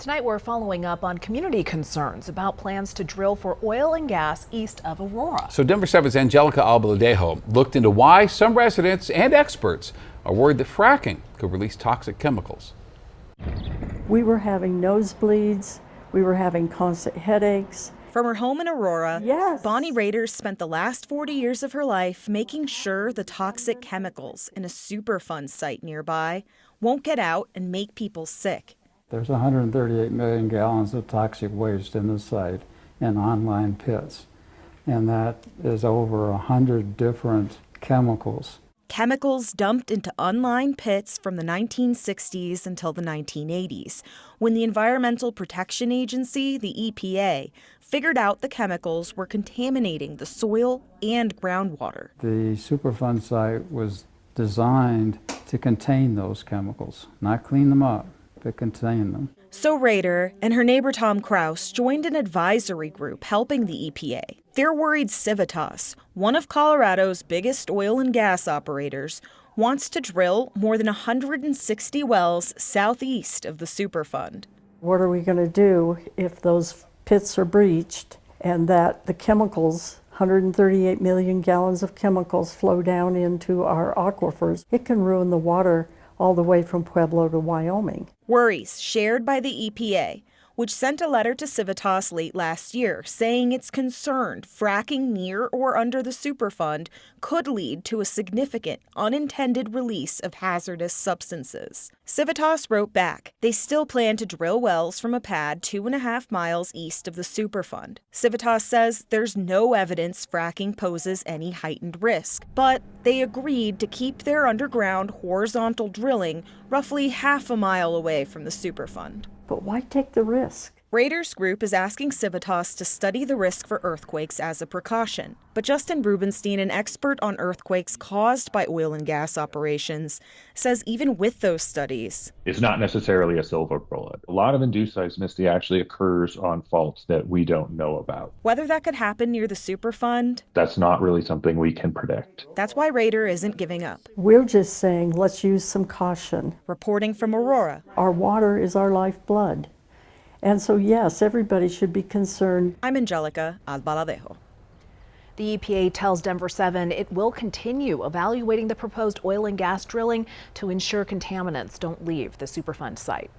Tonight we're following up on community concerns about plans to drill for oil and gas east of Aurora. So Denver 7's Angelica Albaladejo looked into why some residents and experts are worried that fracking could release toxic chemicals. We were having nosebleeds, we were having constant headaches. From her home in Aurora, Yes. Bonnie Raiders spent the last 40 years of her life making sure the toxic chemicals in a Superfund site nearby won't get out and make people sick. There's 138 million gallons of toxic waste in the site in online pits, and that is over 100 different chemicals. Chemicals dumped into unlined pits from the 1960s until the 1980s, when the Environmental Protection Agency, the EPA, figured out the chemicals were contaminating the soil and groundwater. The Superfund site was designed to contain those chemicals, not clean them up, but contain them. So Raider and her neighbor Tom Kraus joined an advisory group helping the EPA. They're worried Civitas, one of Colorado's biggest oil and gas operators, wants to drill more than 160 wells southeast of the Superfund. What are we going to do if those pits are breached and that the chemicals, 138 million gallons of chemicals, flow down into our aquifers? It can ruin the water all the way from Pueblo to Wyoming. Worries shared by the EPA, which sent a letter to Civitas late last year saying it's concerned fracking near or under the Superfund could lead to a significant unintended release of hazardous substances. Civitas wrote back they still plan to drill wells from a pad 2.5 miles east of the Superfund. Civitas says there's no evidence fracking poses any heightened risk, but they agreed to keep their underground horizontal drilling roughly half a mile away from the Superfund. But why take the risk? Raiders Group is asking Civitas to study the risk for earthquakes as a precaution. But Justin Rubenstein, an expert on earthquakes caused by oil and gas operations, says even with those studies, it's not necessarily a silver bullet. A lot of induced seismicity actually occurs on faults that we don't know about. Whether that could happen near the Superfund, that's not really something we can predict. That's why Raider isn't giving up. We're just saying let's use some caution. Reporting from Aurora, our water is our lifeblood. And so, yes, everybody should be concerned. I'm Angelica Albaladejo. The EPA tells Denver 7 it will continue evaluating the proposed oil and gas drilling to ensure contaminants don't leave the Superfund site.